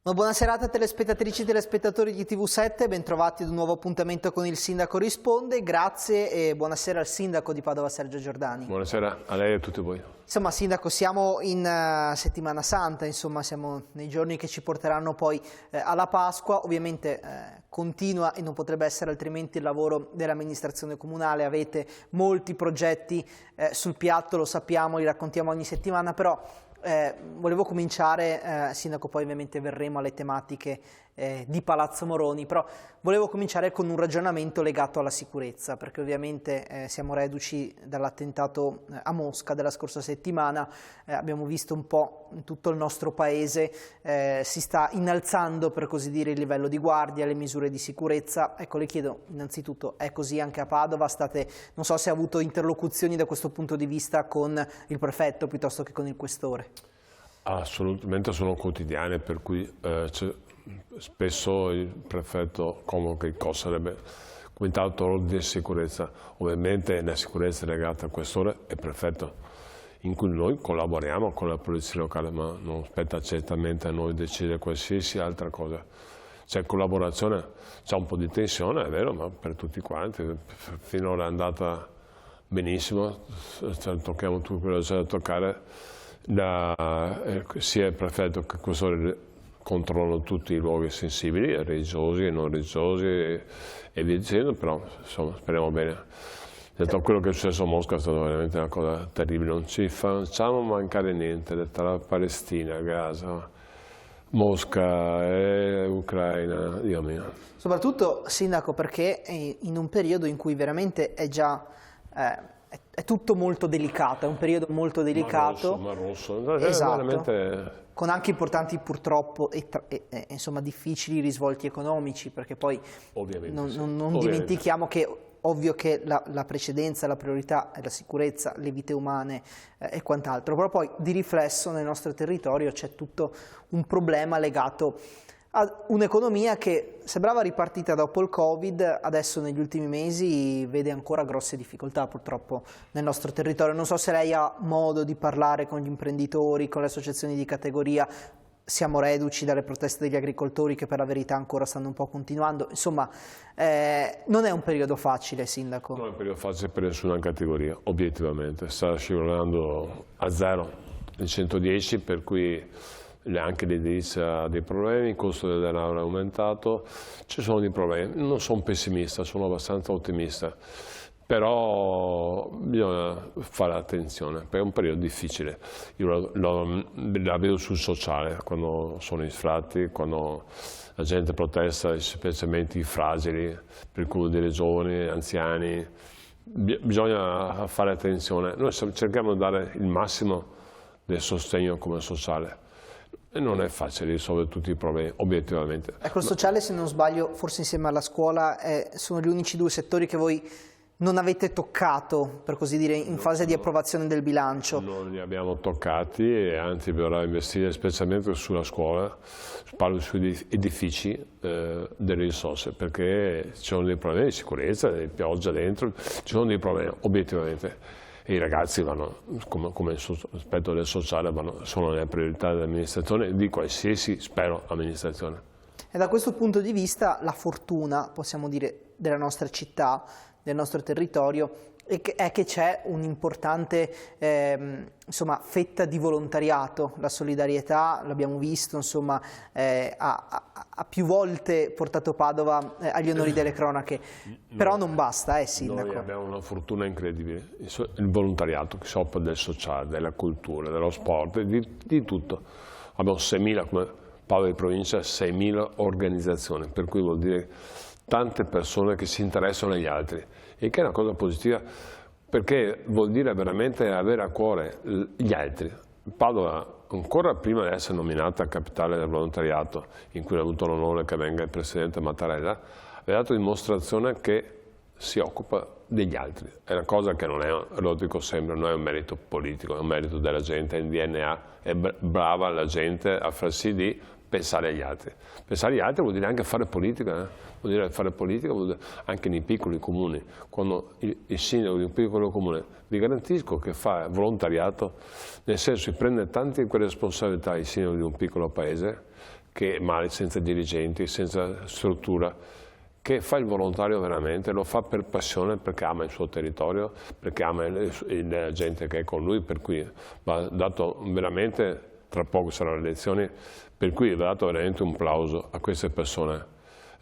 Una buona serata telespettatrici e telespettatori di TV7, bentrovati ad un nuovo appuntamento con il Sindaco Risponde. Grazie e buonasera al Sindaco di Padova Sergio Giordani. Buonasera a lei e a tutti voi. Insomma, Sindaco, siamo in Settimana Santa, insomma siamo nei giorni che ci porteranno poi alla Pasqua. Ovviamente continua e non potrebbe essere altrimenti il lavoro dell'amministrazione comunale. Avete molti progetti sul piatto, lo sappiamo, li raccontiamo ogni settimana, però volevo cominciare, Sindaco, poi ovviamente verremo alle tematiche di Palazzo Moroni, però volevo cominciare con un ragionamento legato alla sicurezza, perché ovviamente siamo reduci dall'attentato a Mosca della scorsa settimana. Abbiamo visto un po' in tutto il nostro paese si sta innalzando, per così dire, il livello di guardia, le misure di sicurezza. Ecco, le chiedo innanzitutto, è così anche a Padova? Non so se ha avuto interlocuzioni da questo punto di vista con il prefetto piuttosto che con il questore. Assolutamente sono quotidiane, per cui spesso il prefetto convoca il COSSAREB, Comitato Ordine e Sicurezza. Ovviamente la sicurezza legata al questore e prefetto, in cui noi collaboriamo con la polizia locale, ma non spetta certamente a noi decidere qualsiasi altra cosa. C'è collaborazione, c'è un po' di tensione, è vero, ma per tutti quanti. Finora è andata benissimo, tocchiamo tutto quello che c'è da toccare. Sia il prefetto che il questore controllano tutti i luoghi sensibili, religiosi e non religiosi e via dicendo, però insomma speriamo bene. Detto quello che è successo a Mosca è stata veramente una cosa terribile, non ci facciamo mancare niente, tra Palestina, Gaza, Mosca e Ucraina, Dio mio. Soprattutto, Sindaco, perché in un periodo in cui veramente è già è tutto molto delicato, è un periodo molto delicato. Mar Rosso. Esatto. Veramente... Con anche importanti purtroppo insomma, difficili risvolti economici, perché poi non dimentichiamo che ovvio che la precedenza, la priorità è la sicurezza, le vite umane e quant'altro, però poi di riflesso nel nostro territorio c'è tutto un problema legato a un'economia che sembrava ripartita dopo il Covid, adesso negli ultimi mesi vede ancora grosse difficoltà purtroppo nel nostro territorio. Non so se lei ha modo di parlare con gli imprenditori, con le associazioni di categoria. Siamo reduci dalle proteste degli agricoltori che per la verità ancora stanno un po' continuando. Insomma, non è un periodo facile, Sindaco. Non è un periodo facile per nessuna categoria, obiettivamente. Sta scivolando a zero il 110, per cui anche l'edilizia ha dei problemi, il costo del denaro è aumentato, ci sono dei problemi. Non sono pessimista, sono abbastanza ottimista, però bisogna fare attenzione, perché è un periodo difficile. Io la vedo sul sociale, quando sono gli sfratti, quando la gente protesta, specialmente i fragili, per cui delle giovani, anziani. Bisogna fare attenzione. Noi cerchiamo di dare il massimo del sostegno come sociale. E non è facile risolvere tutti i problemi, obiettivamente. Ecco, il sociale, se non sbaglio, forse insieme alla scuola, sono gli unici due settori che voi non avete toccato, per così dire, in fase di approvazione del bilancio. Non li abbiamo toccati e anzi bisognerà investire specialmente sulla scuola, parlo sugli edifici, delle risorse, perché ci sono dei problemi di sicurezza, di pioggia dentro, ci sono dei problemi, obiettivamente. E i ragazzi vanno, come aspetto del sociale, sono le priorità dell'amministrazione, di qualsiasi, spero, amministrazione. E da questo punto di vista la fortuna, possiamo dire, della nostra città, del nostro territorio, è che c'è un'importante insomma, fetta di volontariato. La solidarietà, l'abbiamo visto, insomma, ha più volte portato Padova agli onori delle cronache, però non basta, Sindaco. Noi abbiamo una fortuna incredibile, il volontariato che si occupa del sociale, della cultura, dello sport, di tutto. Abbiamo 6.000, come Padova di provincia, 6.000 organizzazioni, per cui vuol dire tante persone che si interessano agli altri, e che è una cosa positiva, perché vuol dire veramente avere a cuore gli altri. Padova, ancora prima di essere nominata capitale del volontariato, in cui ha avuto l'onore che venga il presidente Mattarella, ha dato dimostrazione che si occupa degli altri. È una cosa che non è, lo dico sempre, non è un merito politico, è un merito della gente, in DNA, è brava la gente a far sì di pensare agli altri. Pensare agli altri vuol dire anche fare politica, vuol dire fare politica vuol dire anche nei piccoli comuni. Quando il sindaco di un piccolo comune, vi garantisco che fa volontariato, nel senso che prende tante di quelle responsabilità il sindaco di un piccolo paese, che male, senza dirigenti, senza struttura, che fa il volontario veramente, lo fa per passione, perché ama il suo territorio, perché ama la gente che è con lui, per cui va dato veramente, tra poco saranno le elezioni, per cui va dato veramente un plauso a queste persone.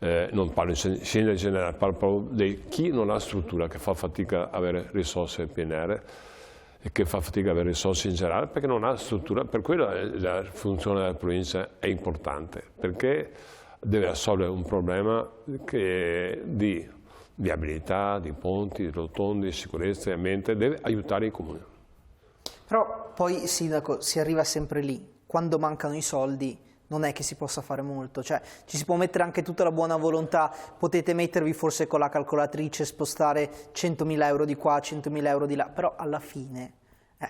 Non parlo in generale, parlo proprio di chi non ha struttura, che fa fatica a avere risorse del PNR, e che fa fatica a avere risorse in generale perché non ha struttura. Per cui la funzione della provincia è importante, perché deve assolvere un problema di viabilità, di ponti, di rotonde, di sicurezza e ambiente, deve aiutare i comuni. Però poi, Sindaco, si arriva sempre lì, quando mancano i soldi non è che si possa fare molto, cioè ci si può mettere anche tutta la buona volontà, potete mettervi forse con la calcolatrice, spostare 100.000 euro di qua, 100.000 euro di là, però alla fine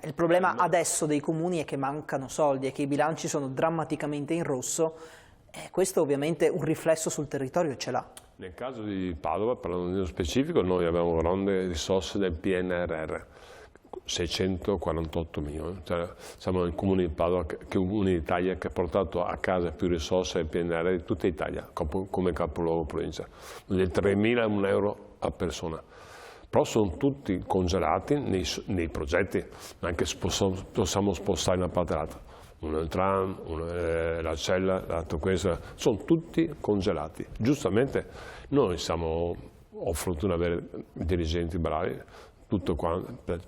il problema adesso dei comuni è che mancano soldi e che i bilanci sono drammaticamente in rosso, e questo ovviamente un riflesso sul territorio ce l'ha. Nel caso di Padova, parlando nello specifico, noi abbiamo grandi risorse del PNRR, 648 milioni, cioè, siamo il comune di Padova, che è un comune d'Italia che ha portato a casa più risorse del PNRR di tutta Italia, come capoluogo provincia, di 3.000 euro a persona. Però sono tutti congelati nei progetti, anche possiamo spostare da una parte all'altra. Uno è il tram, uno è la cella, l'altro questo, sono tutti congelati. Giustamente noi ho fortuna di avere dirigenti bravi, tutto qua,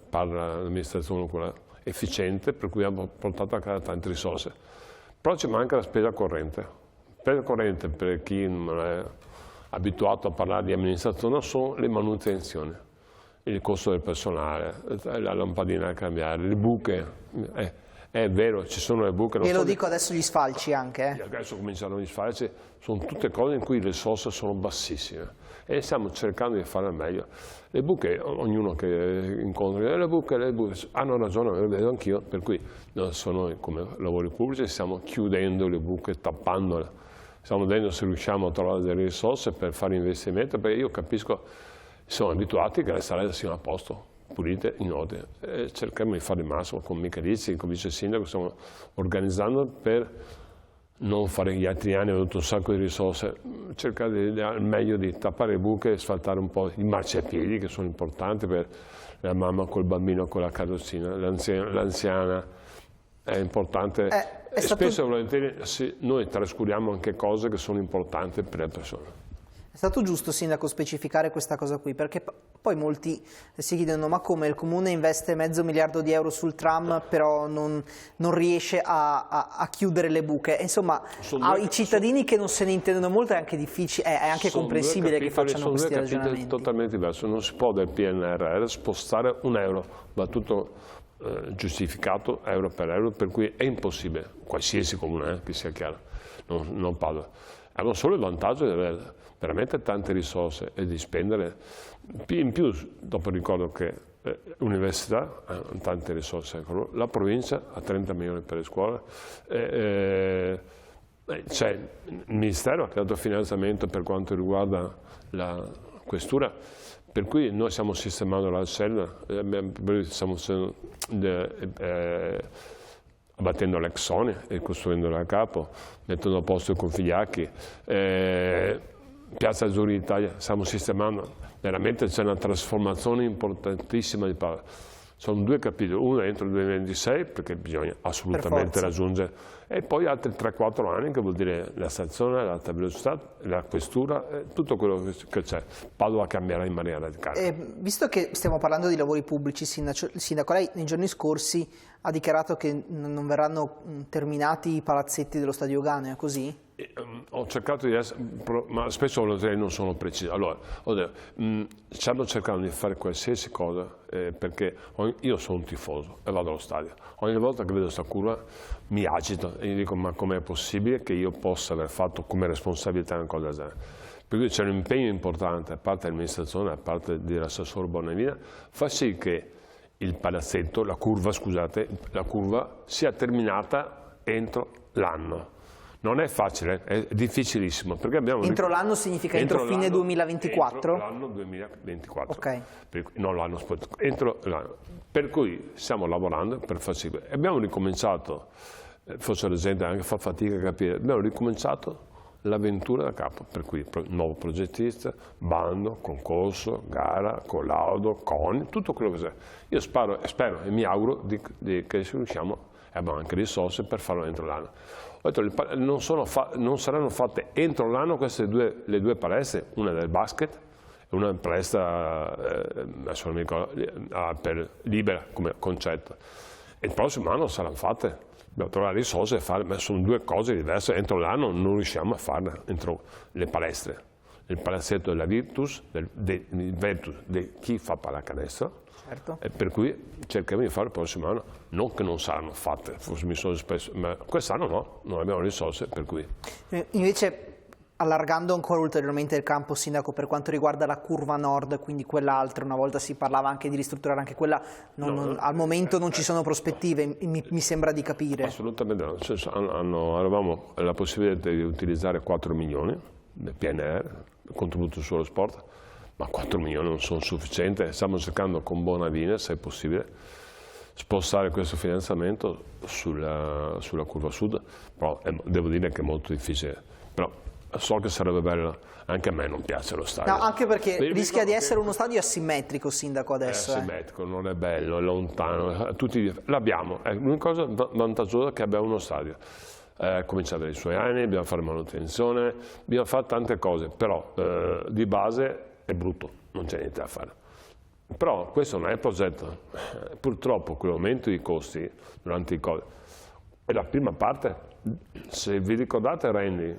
parla l'amministrazione efficiente, per cui abbiamo portato a casa tante risorse. Però ci manca la spesa corrente. Spesa corrente, per chi non è abituato a parlare di amministrazione, sono le manutenzioni, il costo del personale, la lampadina da cambiare, le buche. È vero, ci sono le buche. E lo dico adesso, gli sfalci anche. Adesso cominciano gli sfalci, sono tutte cose in cui le risorse sono bassissime e stiamo cercando di fare meglio. Le buche, ognuno che incontra, le buche hanno ragione, lo vedo anch'io, per cui noi come lavori pubblici stiamo chiudendo le buche, tappandole, stiamo vedendo se riusciamo a trovare delle risorse per fare investimenti, perché io capisco, siamo abituati che le strade siano a posto, pulite, in ordine. Cerchiamo di fare il massimo con Michalizzi, con vice sindaco, stiamo organizzando per non fare gli altri anni, ho avuto un sacco di risorse, cercare al meglio di tappare le buche e sfaltare un po' i marciapiedi che sono importanti per la mamma col bambino con la carrozzina, l'anziana, è importante. Spesso e volentieri noi trascuriamo anche cose che sono importanti per le persone. È stato giusto, Sindaco, specificare questa cosa qui, perché poi molti si chiedono ma come il Comune investe $500 miliardi sul tram però non riesce a chiudere le buche. Insomma, ai cittadini che non se ne intendono molto è anche difficile, è anche comprensibile che facciano questi ragionamenti. Sono totalmente diversi, non si può del PNRR spostare un euro, va tutto giustificato euro, per cui è impossibile, qualsiasi comune, che sia chiaro, non parlo. Abbiamo solo il vantaggio di avere veramente tante risorse e di spendere. In più, dopo ricordo che l'università ha tante risorse, la provincia ha 30 milioni per le scuole, c'è il Ministero che ha dato finanziamento per quanto riguarda la questura, per cui noi stiamo sistemando la cella, stiamo abbattendo l'exone e costruendo da capo, mettendo a posto i Configliacchi, Piazza Azzurri d'Italia, stiamo sistemando, veramente c'è una trasformazione importantissima di Padova. Sono 2 capitoli, uno entro il 2026 perché bisogna assolutamente raggiungere, e poi altri 3-4 anni che vuol dire la stazione, l'alta velocità, la questura, tutto quello che c'è. Padova cambierà in maniera radicale. Visto che stiamo parlando di lavori pubblici, Sindaco, lei nei giorni scorsi ha dichiarato che non verranno terminati i palazzetti dello Stadio Lugano, è così? Ho cercato di essere, ma spesso non sono preciso. Allora, stanno cercando di fare qualsiasi cosa, perché io sono un tifoso e vado allo stadio. Ogni volta che vedo questa curva mi agito e gli dico ma com'è possibile che io possa aver fatto come responsabilità una cosa del genere? Per cui c'è un impegno importante da parte dell'amministrazione, da parte dell'assessore Bonavina, fa sì che il palazzetto, la curva sia terminata entro l'anno. Non è facile, è difficilissimo. Perché abbiamo entro l'anno significa entro fine 2024? Entro l'anno 2024. Ok. Non l'anno, entro l'anno. Per cui stiamo lavorando per far sì. Abbiamo ricominciato forse la gente anche fa fatica a capire, abbiamo ricominciato l'avventura da capo, per cui nuovo progettista, bando, concorso, gara, collaudo, CONI, tutto quello che c'è. Io spero e mi auguro che riusciamo, e abbiamo anche risorse per farlo entro l'anno. Non saranno fatte entro l'anno le due palestre, una del basket e una palestra adesso non mi ricordo, per libera come concetto. E il prossimo anno saranno fatte. Dobbiamo trovare risorse e fare, ma sono due cose diverse. Entro l'anno non riusciamo a farle entro le palestre. Il palazzetto della Virtus, di chi fa pallacanestro, certo. E per cui cercheremo di fare il prossimo anno, non che non saranno fatte, forse mi sono espresso, ma quest'anno no, non abbiamo risorse, per cui. Invece, allargando ancora ulteriormente il campo, Sindaco, per quanto riguarda la curva nord, quindi quell'altra, una volta si parlava anche di ristrutturare anche quella, al momento non ci sono prospettive, mi sembra di capire. Assolutamente no, avevamo la possibilità di utilizzare 4 milioni del PNR, contributo sullo sport, ma 4 milioni non sono sufficienti, stiamo cercando con buona linea, se è possibile, spostare questo finanziamento sulla curva sud, però devo dire che è molto difficile. Però so che sarebbe bello, anche a me non piace lo stadio. No, anche perché rischia di essere uno stadio asimmetrico, Sindaco, adesso. È asimmetrico, non è bello, è lontano, l'abbiamo, è l'unica cosa vantaggiosa che abbiamo uno stadio. Comincia ad avere i suoi anni, dobbiamo fare manutenzione, dobbiamo fare tante cose, però di base è brutto, non c'è niente da fare. Però questo non è il progetto, purtroppo con l'aumento dei costi durante il Covid, e la prima parte, se vi ricordate Randy,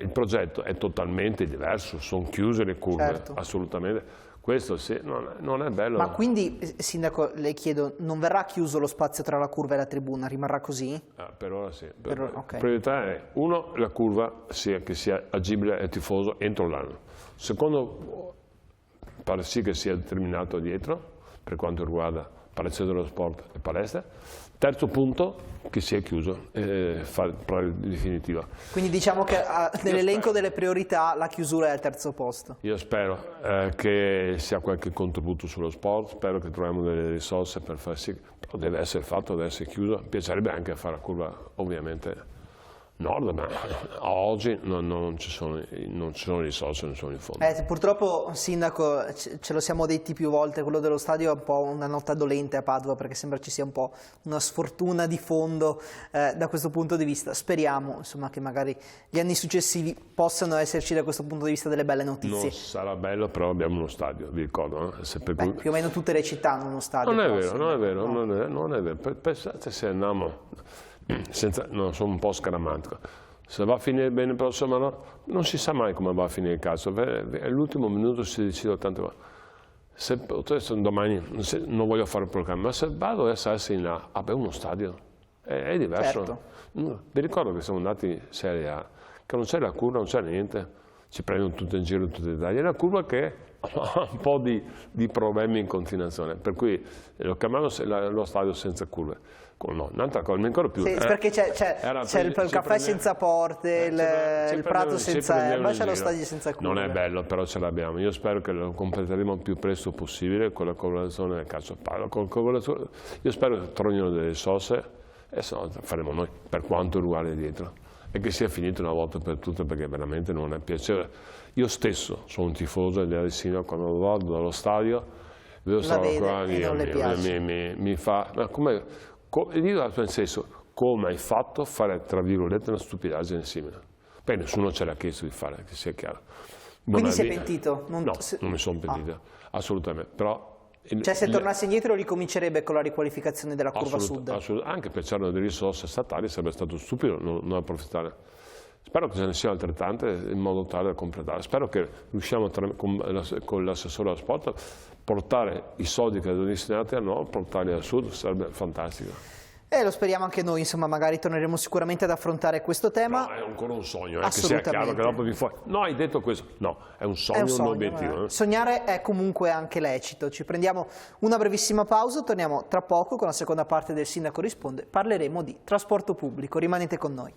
il progetto è totalmente diverso, sono chiuse le curve, certo. Assolutamente. Questo sì, non è bello. Ma quindi, Sindaco, le chiedo, non verrà chiuso lo spazio tra la curva e la tribuna? Rimarrà così? Per ora sì. Okay. La priorità è, uno, la curva che sia agibile al tifoso entro l'anno. Secondo, pare sì che sia determinato dietro, per quanto riguarda palazzetto dello sport e palestra. Terzo punto, che sia chiuso, definitiva. Quindi diciamo che nell'elenco delle priorità la chiusura è al terzo posto. Io spero che sia qualche contributo sullo sport, spero che troviamo delle risorse per far sì, però deve essere fatto, deve essere chiuso. Mi piacerebbe anche fare la curva ovviamente nord, ma oggi non ci sono risorse, non sono i fondi. Purtroppo, Sindaco, ce lo siamo detti più volte, quello dello stadio è un po' una nota dolente a Padova, perché sembra ci sia un po' una sfortuna di fondo da questo punto di vista. Speriamo, insomma, che magari gli anni successivi possano esserci da questo punto di vista delle belle notizie. Non sarà bello, però abbiamo uno stadio, vi ricordo, no? Più o meno tutte le città hanno uno stadio. Non è vero. Pensate se andiamo... non sono un po' scaramantico. Se va a finire bene il prossimo anno, non si sa mai come va a finire il caso. All'ultimo minuto si decide tante volte. Se potessi domani, non voglio fare il programma, ma se vado a essere in là, uno stadio, è diverso. Certo. Vi ricordo che siamo andati in Serie A, che non c'era la curva, non c'era niente. Ci prendono tutto in giro, tutti i dettagli. È una curva che ha un po' di problemi in continuazione, per cui lo chiamavano lo stadio senza curve. No, un'altra cosa, non mi ricordo più. Sì, perché c'è il caffè senza porte, il prato senza erba, c'è lo stadio senza curve. Non è bello, però ce l'abbiamo. Io spero che lo completeremo il più presto possibile con la collaborazione del calcio palla. Io spero che trovino delle risorse e se no faremo noi per quanto riguarda dietro. E che sia finito una volta per tutte, perché veramente non è piacevole. Io stesso sono un tifoso di Sindaco, quando vado dallo stadio, vedo qua, mi fa... Ma come... nel senso, come hai fatto a fare, tra virgolette, una stupidaggine simile? Poi nessuno ce l'ha chiesto di fare, che sia chiaro. Quindi si è pentito? No, non mi sono pentito, assolutamente. Però, cioè se tornasse indietro ricomincerebbe con la riqualificazione della curva sud? Anche per c'erano delle risorse statali, sarebbe stato stupido non approfittare. Spero che ce ne siano altrettante in modo tale da completare. Spero che riusciamo con l'assessore allo sport a portare i soldi che sono destinati al nord, portarli al sud, sarebbe fantastico. Lo speriamo anche noi, insomma, magari torneremo sicuramente ad affrontare questo tema. No, è ancora un sogno, che sia chiaro che dopo vi fuori. No, hai detto questo. No, è un sogno, un obiettivo. Sognare è comunque anche lecito. Ci prendiamo una brevissima pausa, torniamo tra poco con la seconda parte del Sindaco risponde. Parleremo di trasporto pubblico. Rimanete con noi.